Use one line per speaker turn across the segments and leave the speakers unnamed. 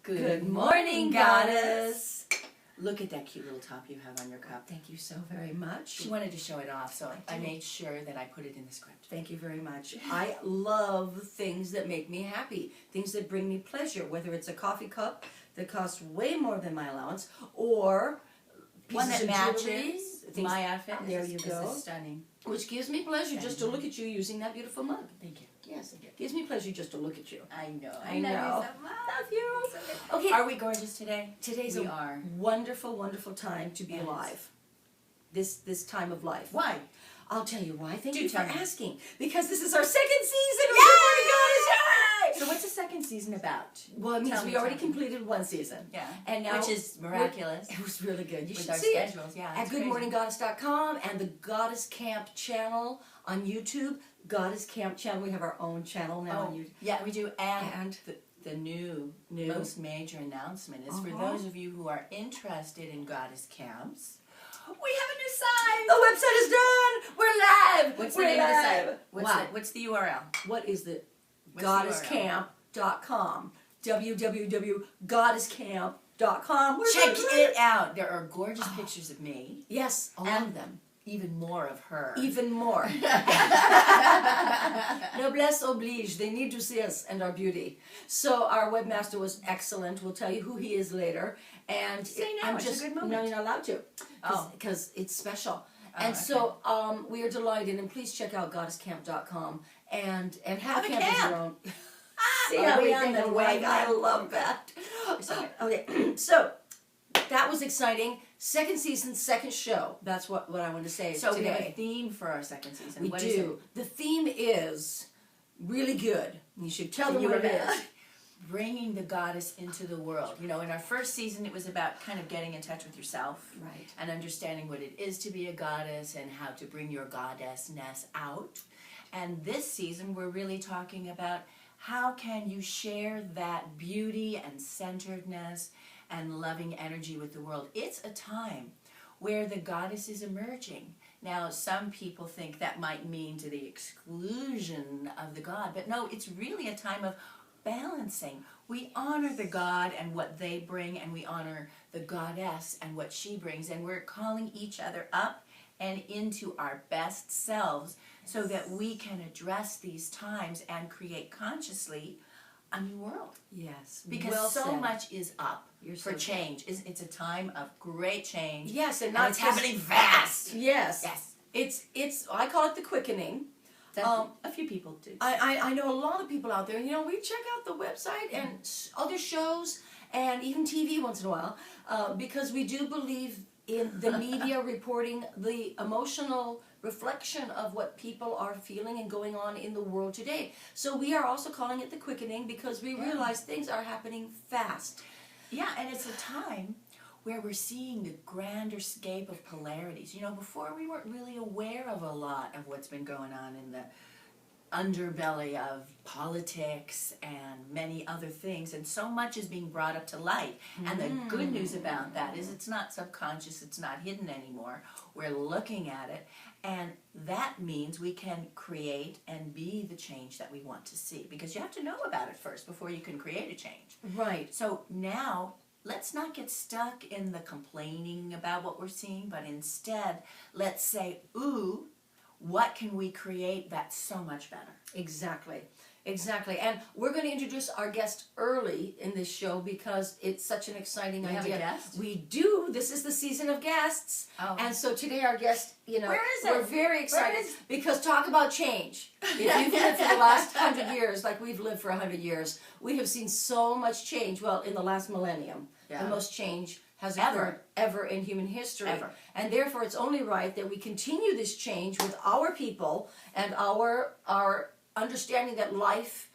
Good morning, goddess. Look at that cute little top you have on your cup.
Thank you so very much.
She wanted to show it off, so I made sure that I put it in the script.
Thank you very much. I love things that make me happy, things that bring me pleasure, whether it's a coffee cup that costs way more than my allowance, or
One that
pieces of jewelry,
matches
things-
my outfit.
There
This
you
is
go.
Stunning.
Which gives me pleasure just to look at you using that beautiful mug.
Thank you.
Yes, it gives me pleasure just to look at you.
I know.
I know.
Love you so much.
Love you. Okay.
Are we gorgeous today?
Today's
we
a
are.
wonderful, wonderful time to be
Yes.
alive. This time of life.
Why?
I'll tell you why. Thank
Do
you for
tell me.
asking. Because this is our second season of
Yay!
Good Morning Goddess. Yay!
So what's the second season about?
Well, it means
Tell me,
we already
tell me.
completed one season.
Yeah.
And now
Which is miraculous.
It was really good. You
With
should
our
see
schedules, yeah.
it at
it's crazy.
goodmorninggoddess.com and the Goddess Camp channel on YouTube. Goddess Camp channel. We have our own channel now on
Oh,
YouTube.
yeah, we do. And
And
the new, most major announcement is for
Uh-huh.
those of you who are interested in goddess camps, we have a new site.
the website is done. We're live.
What's
We're
the name of the
live.
site?
Wow.
What's the URL?
What is the
What's the
goddesscamp.com? www.goddesscamp.com. We're
Check
live.
it out. There are gorgeous pictures of me,
Yes, all
And
of them.
even more of her.
Even more. Noblesse oblige. They need to see us and our beauty. So our webmaster was excellent. We'll tell you who he is later. And
Say now,
I'm
it's a
just
good moment.
no, you're not allowed to.
Oh.
Because it's special.
Oh,
And
okay.
so we are delighted, and please check out goddesscamp.com and have a camp of
camp.
your own. See
Are
how
we
we
on
think
the
alike?
way?
I love that. Okay, so that was exciting. Second season, second show. That's what I want to say
So
today.
we have a theme for our second season.
We
What is
do. The theme is really good. You should tell them
You
what it
remember-
is.
Bringing the goddess into the world. You know, in our first season, it was about kind of getting in touch with yourself.
Right.
And understanding what it is to be a goddess and how to bring your goddessness out. And this season, we're really talking about how can you share that beauty and centeredness and loving energy with the world. It's a time where the goddess is emerging. Now, some people think that might mean to the exclusion of the god, but no, it's really a time of balancing. We honor the god and what they bring, and we honor the goddess and what she brings, and we're calling each other up and into our best selves so that we can address these times and create consciously a new world.
Yes.
Because
well
so
said.
much is up
You're
for
so
change. It's a time of great change.
Yes, and
And
not
it's
just-
happening fast.
Yes.
Yes.
It's I call it the quickening.
A few people do.
I know a lot of people out there. You know, we check out the website and other shows and even TV once in a while because we do believe in the media reporting the emotional reflection of what people are feeling and going on in the world today. So we are also calling it the quickening because we realize things are happening fast.
Yeah, and it's a time where we're seeing the grander scape of polarities. You know, before we weren't really aware of a lot of what's been going on in the underbelly of politics and many other things, and so much is being brought up to light. And the good news about that is it's not subconscious, it's not hidden anymore. We're looking at it, and that means we can create and be the change that we want to see, because you have to know about it first before you can create a change.
Right.
So now, let's not get stuck in the complaining about what we're seeing, but instead, let's say, ooh, what can we create that's so much better?
Exactly. Exactly. And we're going to introduce our guest early in this show because it's such an exciting
We
idea.
have a guest?
We do. This is the season of guests.
Oh.
And so today our guest, you know,
Where is
we're
it?
very excited
Where is-
because talk about change. If you've lived for the last 100 years, like we've lived for 100 years, we have seen so much change. Well, in the last millennium,
Yeah.
the most change has
Ever.
occurred ever in human history.
Ever.
And therefore it's only right that we continue this change with our people and our understanding that life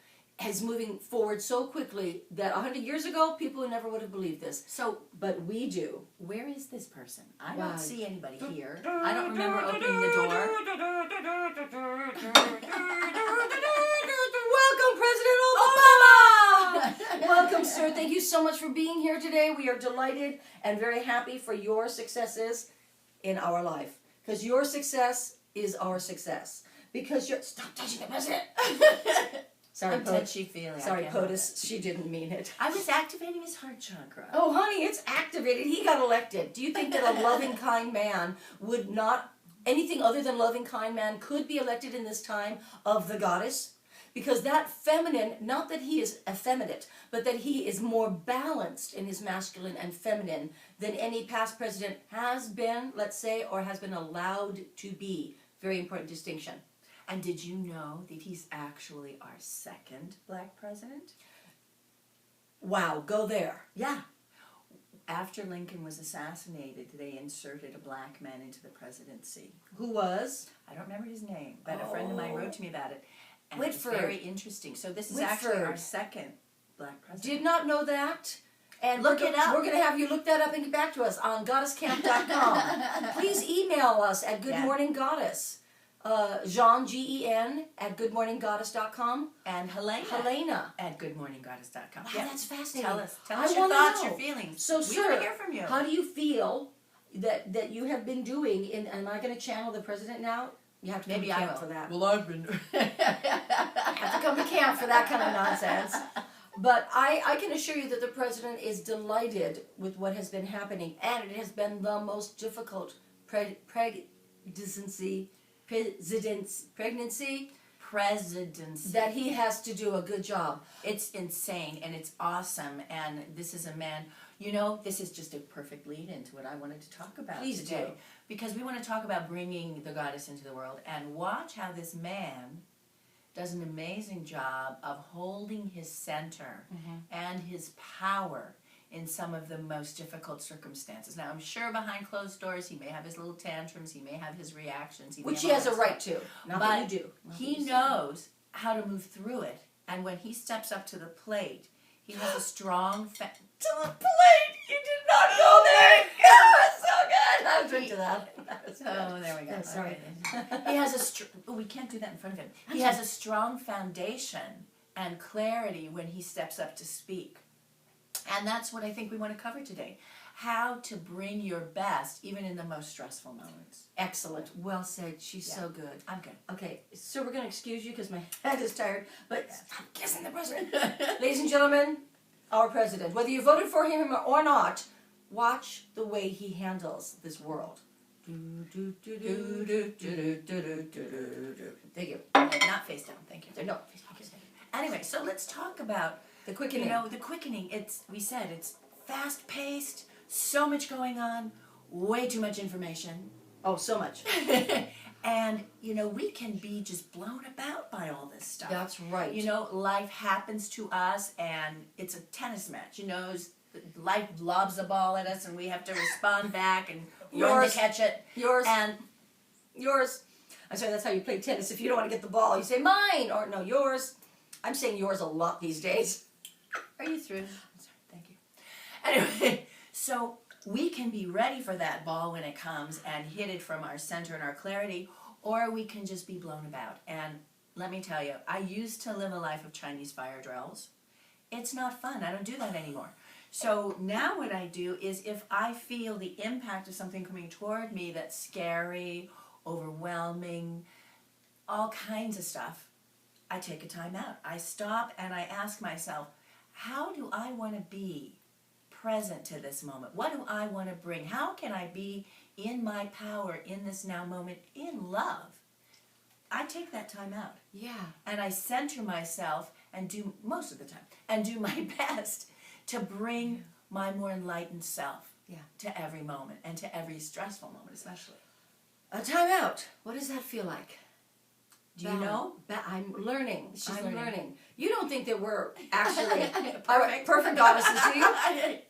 is moving forward so quickly that 100 years ago people never would have believed this.
So,
But we do.
where is this person? I
Wow.
don't see anybody here. I don't remember opening the door.
Welcome, President Obama! Welcome, sir. Thank you so much for being here today. We are delighted and very happy for your successes in our life. Because your success is our success. Because you're... Stop touching the president! Sorry,
I'm touchy-feely.
Sorry, POTUS, she didn't mean it.
I was activating his heart chakra.
Oh, honey, it's activated. He got elected. Do you think that a loving, kind man would not, anything other than loving, kind man could be elected in this time of the goddess? Because that feminine, not that he is effeminate, but that he is more balanced in his masculine and feminine than any past president has been, let's say, or has been allowed to be. Very important distinction.
And did you know that he's actually our second black president?
Wow, go there.
Yeah. After Lincoln was assassinated, they inserted a black man into the presidency.
Who was?
I don't remember his name, but a friend of mine wrote to me about it. And
Whitford.
It's very interesting. So this is actually our second black president.
Did not know that. And
Look it up.
We're going to have you look that up and get back to us on goddesscamp.com. Please email us at goodmorninggoddess. Jean, Gen, at goodmorninggoddess.com.
And
Helena.
At goodmorninggoddess.com.
Wow,
yeah.
that's fascinating.
Tell us
I
your
wanna
thoughts,
know.
your feelings.
So,
we
sir,
want to hear from you.
How do you feel that you have been doing in, am I going to channel the president now? You have to come
Maybe
to
I
camp
will.
for that.
Well, I've been.
Have to come to camp for that kind of nonsense. But I can assure you that the president is delighted with what has been happening, and it has been the most difficult presidency that he has to do a good job.
It's insane and it's awesome, and this is a man, you know, this is just a perfect lead into what I wanted to talk about
Please
today.
do.
Because we want to talk about bringing the goddess into the world, and watch how this man does an amazing job of holding his center and his power in some of the most difficult circumstances. Now, I'm sure behind closed doors he may have his little tantrums, he may have his reactions.
Which he has a right to. Not
but
that you do.
he knows how to move through it. And when he steps up to the plate, he has a strong...
To the plate! You did not go there! God, so good! I'll drink to that.
Oh, there we go.
Oh, sorry.
He has a... we can't do that in front of him. He has a strong foundation and clarity when he steps up to speak. And that's what I think we want to cover today. How to bring your best, even in the most stressful moments.
Excellent. Well said. She's so good.
I'm good.
Okay, so we're going to excuse you because my head is tired, but stop kissing the president. Ladies and gentlemen, our president, whether you voted for him or not, watch the way he handles this world. Thank you.
Not face down, thank you.
No.
Anyway, so let's talk about
The quickening.
You know, the quickening, it's fast-paced, so much going on, way too much information.
Oh, so much.
And, you know, we can be just blown about by all this stuff.
That's right.
You know, life happens to us, and it's a tennis match. You know, life lobs a ball at us, and we have to respond back and run to catch it.
Yours.
And
yours. I'm sorry, that's how you play tennis. If you don't want to get the ball, you say mine, or no, yours. I'm saying yours a lot these days.
Are you through? I'm sorry, thank you. Anyway, so we can be ready for that ball when it comes and hit it from our center and our clarity, or we can just be blown about. And let me tell you, I used to live a life of Chinese fire drills. It's not fun. I don't do that anymore. So now what I do is if I feel the impact of something coming toward me that's scary, overwhelming, all kinds of stuff, I take a time out. I stop and I ask myself, how do I want to be present to this moment? What do I want to bring? How can I be in my power in this now moment in love? I take that time out.
Yeah.
And I center myself and do, most of the time, and do my best to bring my more enlightened self to every moment and to every stressful moment especially.
A time out. What does that feel like?
Do you know?
I'm learning.
She's
I'm
learning.
learning. You don't think that we're actually perfect goddesses, do you?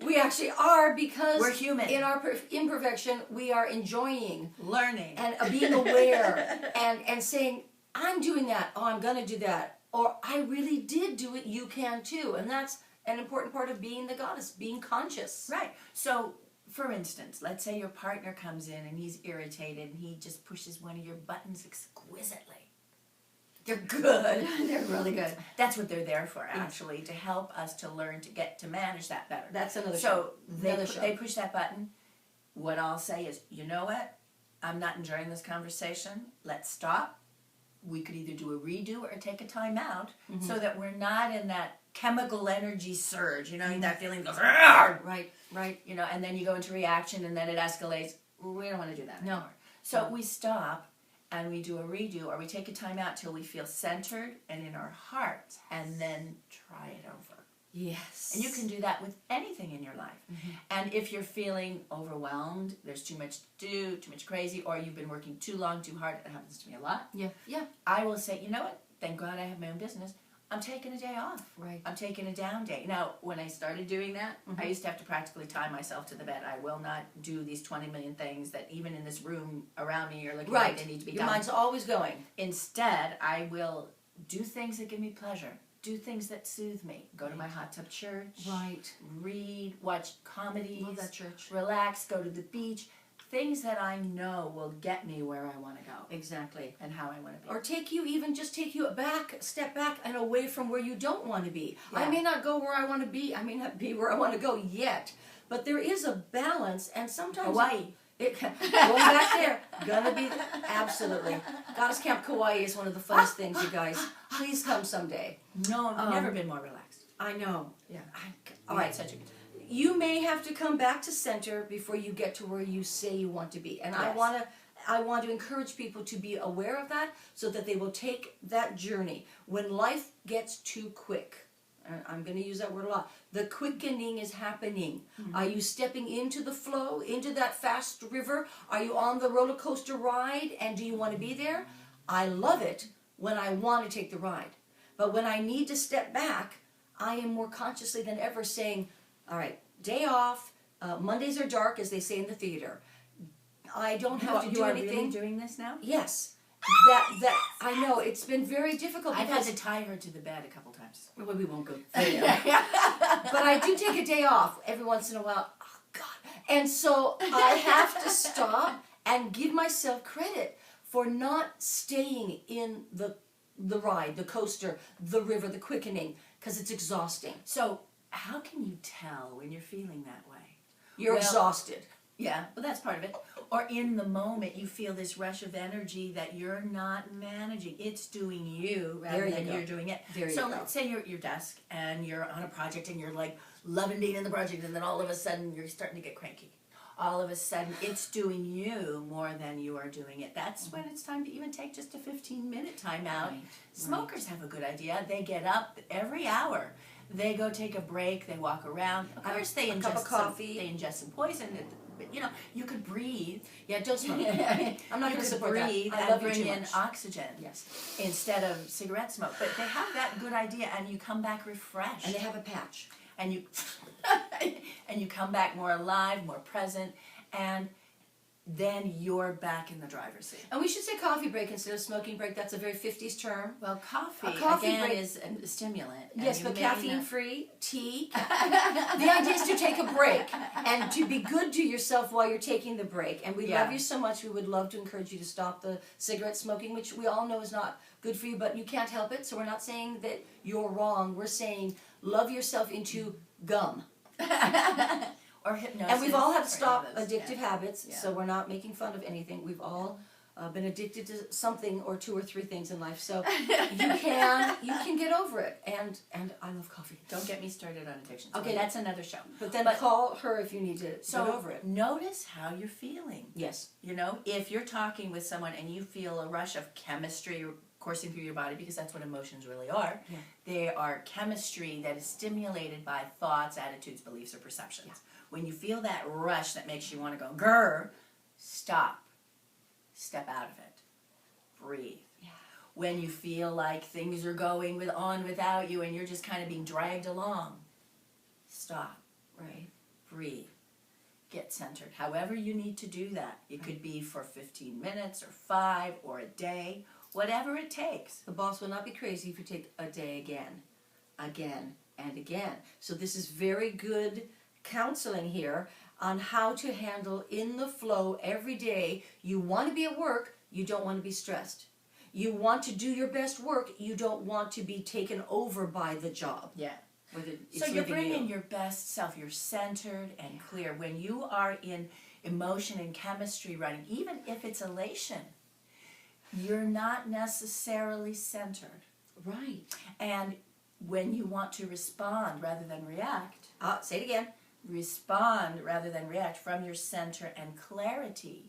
We actually are because
we're human.
In our imperfection, we are enjoying
learning
and being aware and saying, I'm doing that. Oh, I'm going to do that. Or I really did do it. You can too. And that's an important part of being the goddess, being conscious.
Right. So, for instance, let's say your partner comes in and he's irritated and he just pushes one of your buttons exquisitely.
They're good. They're really good.
That's what they're there for, actually, to help us to learn to get to manage that better.
That's another
show.
So
they push that button. What I'll say is, you know what? I'm not enjoying this conversation. Let's stop. we could either do a redo or take a time out so that we're not in that chemical energy surge, you know, that feeling goes, "Argh!"
Right.
You know, and then you go into reaction and then it escalates. We don't want to do that
No.
anymore. So we stop and we do a redo, or we take a time out till we feel centered and in our heart, and then try it over.
Yes.
And you can do that with anything in your life. And if you're feeling overwhelmed, there's too much to do, too much crazy, or you've been working too long, too hard, it happens to me a lot.
Yeah.
I will say, you know what? Thank God I have my own business. I'm taking a day off.
Right.
I'm taking a down day. Now, when I started doing that, I used to have to practically tie myself to the bed. I will not do these 20 million things that even in this room around me are looking like they need to be
Your
done.
mind's always going.
Instead, I will do things that give me pleasure. Do things that soothe me. Go to my hot tub church.
Right.
Read, watch comedies.
Love that church.
Relax, go to the beach. Things that I know will get me where I want to go.
Exactly.
And how I want to be.
Or take you back, step back and away from where you don't want to be.
Yeah.
I may not go where I want to be. I may not be where I want to go yet. But there is a balance, and sometimes
Hawaii.
Going back there, gonna be absolutely. Goddess Camp Kauai is one of the funnest things, you guys. Please come someday.
No, I've never been more relaxed.
I know.
Yeah.
All right.
Such a good time.
You may have to come back to center before you get to where you say you want to be, and
Yes.
I want to encourage people to be aware of that so that they will take that journey. When life gets too quick, and I'm going to use that word a lot, the quickening is happening. Are you stepping into the flow, into that fast river? Are you on the roller coaster ride, and do you want to be there? I love it when I want to take the ride. But when I need to step back, I am more consciously than ever saying, all right, day off, Mondays are dark, as they say in the theater. I don't have to do anything.
Really doing this now?
Yes. That I know it's been very difficult.
I've had to tie her to the bed a couple times.
Well, we won't go there. But I do take a day off every once in a while. Oh God! And so I have to stop and give myself credit for not staying in the ride, the coaster, the river, the quickening, because it's exhausting.
So how can you tell when you're feeling that way?
You're exhausted.
Yeah, well, that's part of it. Or in the moment, you feel this rush of energy that you're not managing. It's doing you rather than you're doing it. So let's say you're at your desk and you're on a project and you're like loving being in the project, and then all of a sudden you're starting to get cranky. All of a sudden it's doing you more than you are doing it. That's when it's time to even take just a 15-minute time out.
Right.
Smokers have a good idea. They get up every hour. They go take a break. They walk around. Of course, they
a cup of coffee.
They ingest some poison. But you know, you could breathe.
Yeah, don't smoke. I'm not going to support that.
Breathe
I
and
love you
bring
too
in
much.
oxygen.
Yes.
Instead of cigarette smoke. But they have that good idea, and you come back refreshed.
And they have a patch.
And you and you come back more alive, more present, and then you're back in the driver's seat.
And we should say coffee break instead of smoking break. That's a very 50s term.
Well, coffee
break
is a stimulant.
Yes, but caffeine-free, tea. The idea is to take a break and to be good to yourself while you're taking the break. And we love you so much. We would love to encourage you to stop the cigarette smoking, which we all know is not good for you, but you can't help it. So we're not saying that you're wrong. We're saying love yourself into gum.
Or hypnosis.
And we've all had to
or
stop
any of those,
addictive habits, so we're not making fun of anything. We've all been addicted to something or two or three things in life, so you can get over it. And I love coffee.
Don't get me started on addiction.
Okay,
that's another show.
But then call her if you need to get over it.
Notice how you're feeling.
Yes.
You know, if you're talking with someone and you feel a rush of chemistry coursing through your body, because that's what emotions really are.
Yeah.
They are chemistry that is stimulated by thoughts, attitudes, beliefs, or perceptions.
Yeah.
When you feel that rush that makes you want to go grr, stop. Step out of it. Breathe.
Yeah.
When you feel like things are going on without you and you're just kind of being dragged along, stop.
Right.
Breathe. Get centered. However you need to do that. It could be for 15 minutes or 5 or a day. Whatever it takes.
The boss will not be crazy if you take a day again, and again. So this is very good counseling here on how to handle in the flow every day. You want to be at work, you don't want to be stressed. You want to do your best work, you don't want to be taken over by the job.
Yeah.
So
you're bringing your best self. You're centered and clear. When you are in emotion and chemistry running, even if it's elation, You're not necessarily centered.
Right.
And when you want to respond rather than react,
Say it again.
respond rather than react from your center and clarity,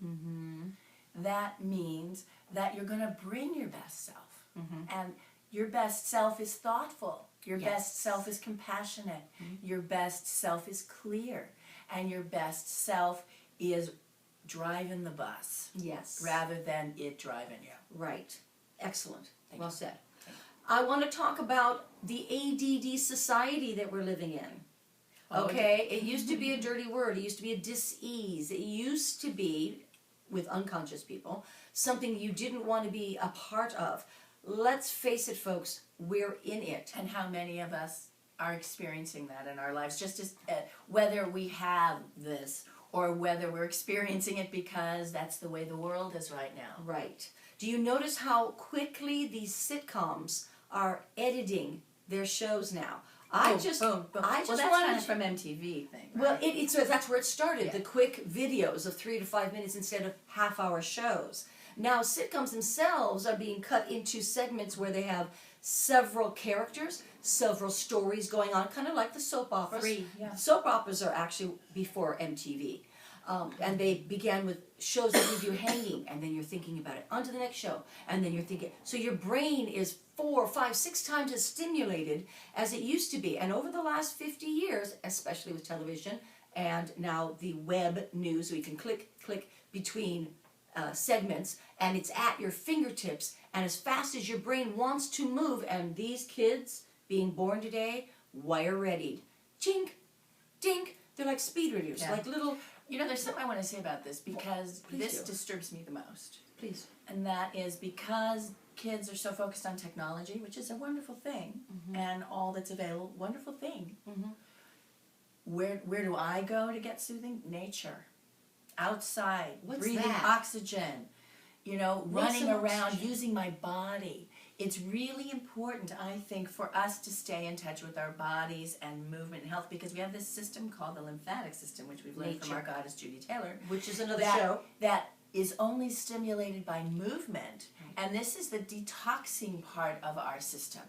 that means that you're going to bring your best self. And your best self is thoughtful. Your best self is compassionate. Your best self is clear. And your best self is driving the bus.
Yes.
Rather than it driving you.
Right. Excellent.
Thank
Well
you.
said. I want to talk about the ADD society that we're living in. Okay? It used to be a dirty word. It used to be a dis-ease. It used to be, with unconscious people, something you didn't want to be a part of. Let's face it, folks, we're in it.
And how many of us are experiencing that in our lives, just as whether we have this or whether we're experiencing it because that's the way the world is right now.
Right. Do you notice how quickly these sitcoms are editing their shows now? I just
well, that's
wanted
kind of from MTV thing. Right?
Well, that's where it started.
Yeah.
The quick videos of 3 to 5 minutes instead of half-hour shows. Now sitcoms themselves are being cut into segments where they have several characters, several stories going on, kind of like the soap operas.
3, yeah.
Soap operas are actually before MTV. And they began with shows that leave you hanging, and then you're thinking about it. On to the next show, and then you're thinking. So your brain is 4, 5, 6 times as stimulated as it used to be. And over the last 50 years, especially with television, and now the web news, we can click between segments, and it's at your fingertips, and as fast as your brain wants to move. And these kids being born today, wire-readied. Chink, dink. They're like speed readers, like little...
You know, there's something I want to say about this because this
do.
disturbs me the most.
Please.
And that is because kids are so focused on technology, which is a wonderful thing, and all that's available, wonderful thing. Where do I go to get soothing? Nature. Outside, breathing
that?
oxygen, running
some
around,
oxygen?
using my body. It's really important, I think, for us to stay in touch with our bodies and movement and health because we have this system called the lymphatic system, which we've learned from our goddess Judy Taylor.
Which is another show.
That is only stimulated by movement. And this is the detoxing part of our system.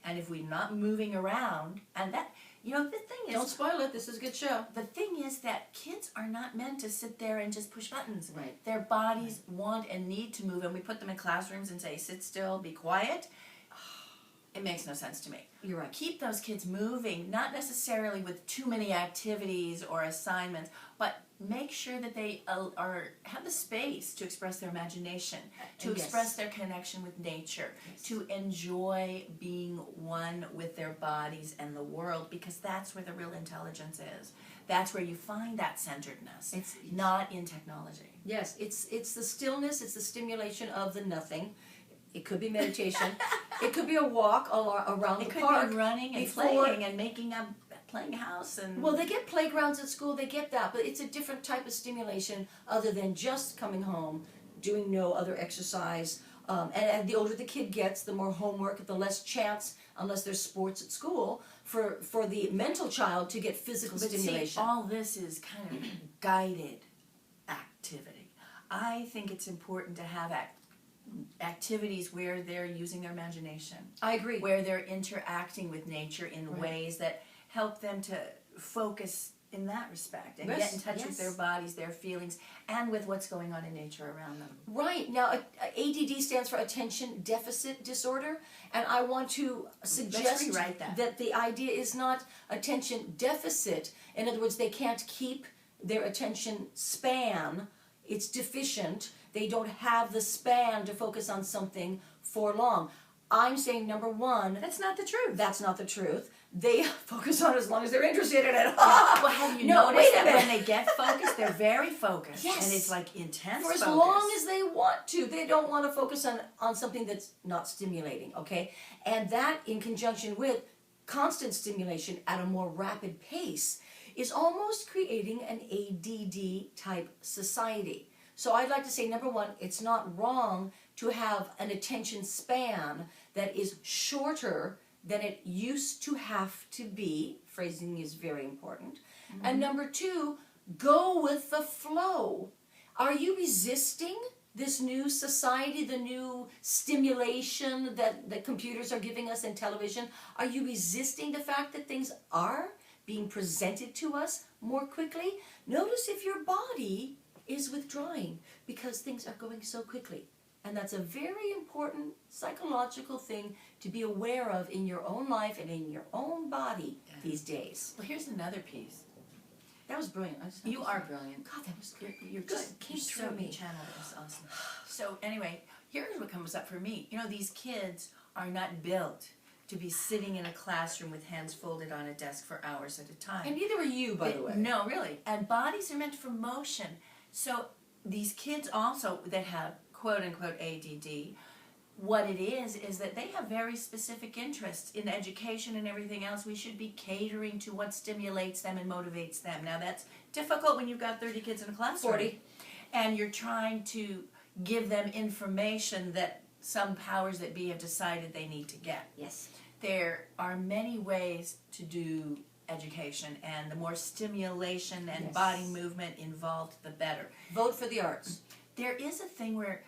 And if we're not moving around, and that, the thing is...
Don't spoil it. This is a good show.
The thing is that kids are not meant to sit there and just push buttons.
Right.
Their bodies want and need to move, and we put them in classrooms and say, sit still, be quiet. It makes no sense to me.
You're right.
Keep those kids moving, not necessarily with too many activities or assignments, but make sure that they have the space to express their imagination, to express their connection with nature, to enjoy being one with their bodies and the world, because that's where the real intelligence is. That's where you find that centeredness. It's not in technology.
Yes, it's the stillness, it's the stimulation of the nothing. It could be meditation. It could be a walk around the park.
It could be running and playing and making a playing house.
Well, they get playgrounds at school, they get that, but it's a different type of stimulation other than just coming home, doing no other exercise. And the older the kid gets, the more homework, the less chance, unless there's sports at school, for the mental child to get physical stimulation.
See, all this is kind of guided activity. I think it's important to have activities where they're using their imagination.
I agree.
Where they're interacting with nature in ways that help them to focus in that respect and get in touch with their bodies, their feelings, and with what's going on in nature around them.
Right. Now, ADD stands for Attention Deficit Disorder, and I want to suggest that the idea is not attention deficit. In other words, they can't keep their attention span. It's deficient. They don't have the span to focus on something for long. I'm saying, number one...
That's not the truth.
That's not the truth. They focus on it as long as they're interested in it.
Well, have you noticed that when they get focused, they're very focused.
Yes.
And it's like intense
for as
focus.
long as they want to. They don't want to focus on something that's not stimulating, okay? And that, in conjunction with constant stimulation at a more rapid pace, is almost creating an ADD-type society. So I'd like to say, number one, it's not wrong to have an attention span that is shorter than it used to have to be. Phrasing is very important. And number two, go with the flow. Are you resisting this new society, the new stimulation that the computers are giving us and television? Are you resisting the fact that things are being presented to us more quickly? Notice if your body is withdrawing because things are going so quickly. And that's a very important psychological thing to be aware of in your own life and in your own body these days.
Well, here's another piece.
That was brilliant.
You are brilliant.
God, that was good.
You're
Just
good.
came
You're
through
so
me.
channeled. It was awesome. So anyway, here's what comes up for me. You know, these kids are not built to be sitting in a classroom with hands folded on a desk for hours at a time.
And neither are you, by the way.
No, really. And bodies are meant for motion. So these kids also that have quote-unquote ADD, what it is that they have very specific interests in education and everything else. We should be catering to what stimulates them and motivates them. Now that's difficult when you've got 30 kids in a classroom.
40.
And you're trying to give them information that some powers that be have decided they need to get.
Yes.
There are many ways to do education, and the more stimulation and
Yes.
body movement involved, the better.
Vote for the arts.
There is a thing where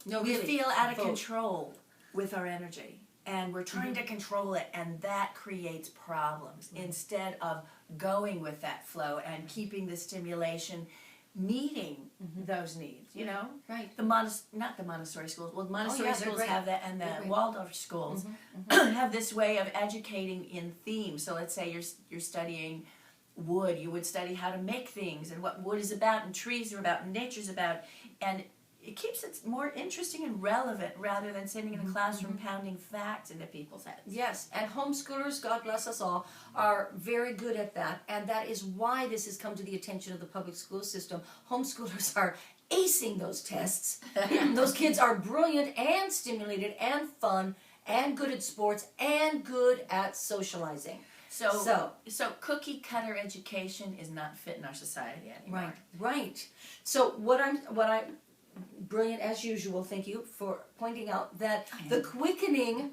No,
we
really.
feel out of
Vote.
control with our energy, and we're trying to control it, and that creates problems instead of going with that flow and keeping the stimulation meeting those needs, you know?
Right.
Not the Montessori schools. Well, Montessori
they're
schools
great.
have that, and
They're
the
great.
Waldorf schools have this way of educating in themes. So let's say you're studying wood. You would study how to make things and what wood is about, and trees are about, and nature's about, and it keeps it more interesting and relevant rather than sitting in a classroom pounding facts into people's heads.
Yes, and homeschoolers, God bless us all, are very good at that, and that is why this has come to the attention of the public school system. Homeschoolers are acing those tests. Those kids are brilliant and stimulated and fun and good at sports and good at socializing.
So cookie cutter education is not fit in our society anymore.
Right. So brilliant as usual. Thank you for pointing out that the quickening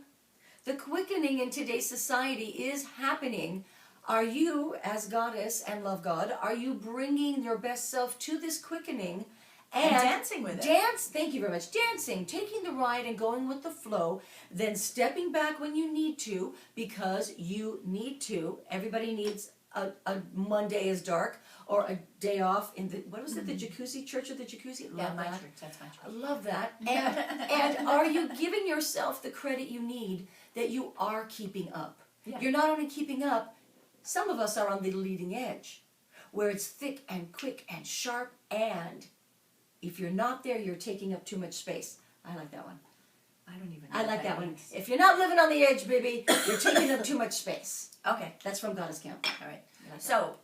in today's society is happening. Are you, as goddess and love God, are you bringing your best self to this quickening
And dancing with it.
Thank you very much. Dancing, taking the ride and going with the flow, then stepping back when you need to, because you need to. Everybody needs a Monday is dark, or a day off in the, what was it, the jacuzzi, church of the jacuzzi?
Yeah,
Love
my
that.
church. That's my church.
I love that. And are you giving yourself the credit you need that you are keeping up?
Yeah.
You're not only keeping up, some of us are on the leading edge, where it's thick and quick and sharp, and if you're not there, you're taking up too much space. I like that one.
I don't even know
I
what
like that one.
means.
If you're not living on the edge, baby, you're taking up too much space.
Okay,
That's from Goddess Camp.
all right.
I like that.
So,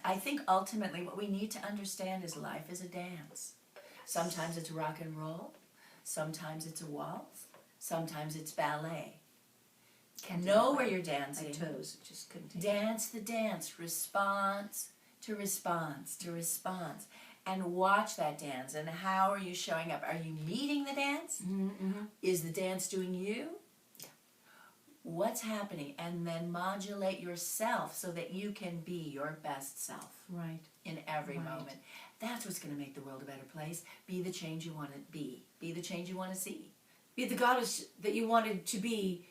I think ultimately what we need to understand is life is a dance. Sometimes it's rock and roll, sometimes it's a waltz, sometimes it's ballet. Know where you're
My
dancing.
toes just couldn't take it.
Dance the dance, response to response to response. And watch that dance. And how are you showing up? Are you meeting the dance?
Mm-hmm.
Is the dance doing you? What's happening? And then modulate yourself so that you can be your best self
Right.
in every
Right.
moment. That's what's going to make the world a better place. Be the change you want to be. Be the change you want to see.
Be the goddess that you wanted to be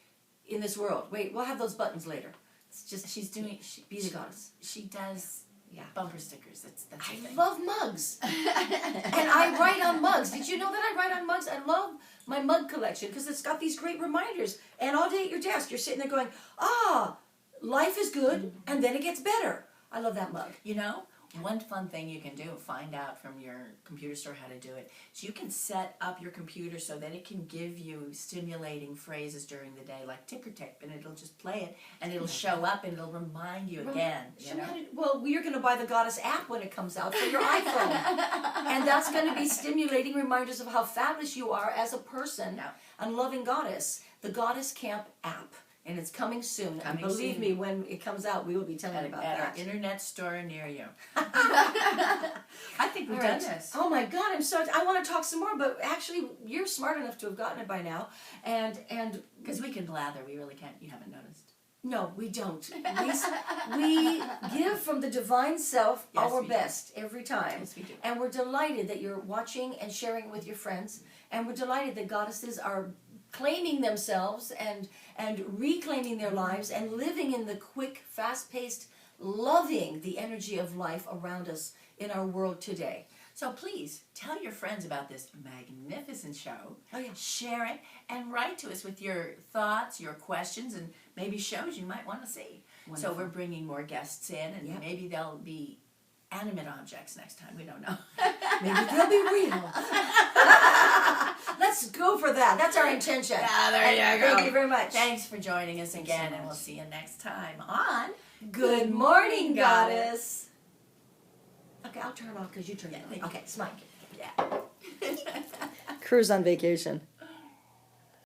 in this world. Wait, we'll have those buttons later. It's just
She's doing.
be the goddess.
She does.
Yeah.
Bumper stickers. That's her
I
thing.
love mugs. And I write on mugs. Did you know that I write on mugs? I love my mug collection because it's got these great reminders. And all day at your desk, you're sitting there going, life is good, and then it gets better. I love that mug.
You know, one fun thing you can do, find out from your computer store how to do it, is you can set up your computer so that it can give you stimulating phrases during the day, like ticker tape, and it'll just play it, and it'll show up, and it'll remind you again, you know?
Well, we're going to buy the Goddess app when it comes out for your iPhone. And that's going to be stimulating reminders of how fabulous you are as a person
Yeah.
and loving goddess. The Goddess Camp app. And it's coming soon.
Coming
and believe
soon.
me, when it comes out, we will be telling you about
At our
that.
internet store near you. I think we've
All
done
right.
this.
Oh my God, I'm so. I want to talk some more, but actually, you're smart enough to have gotten it by now, and
Because we can blather, we really can't. You haven't noticed.
No, we don't. We give from the divine self
Yes,
our
we do.
best every time.
Yes, we do.
And we're delighted that you're watching and sharing with your friends. And we're delighted that goddesses are claiming themselves and reclaiming their lives and living in the quick, fast-paced, loving the energy of life around us in our world today.
So please tell your friends about this magnificent show.
Oh, yeah.
Share it and write to us with your thoughts, your questions, and maybe shows you might want to see.
Wonderful.
So we're bringing more guests in, and
Yep.
maybe they'll be animate objects next time. We don't know.
Maybe they'll be real. Let's go for that. That's our intention.
Yeah, there you go.
Thank you very much.
Thanks for joining us
Thanks so
again, and
much.
we'll see you next time on
Good morning, goddess. Okay, I'll turn it off because you turn it
thank
on.
you.
Okay, smile.
Yeah.
Cruise on vacation.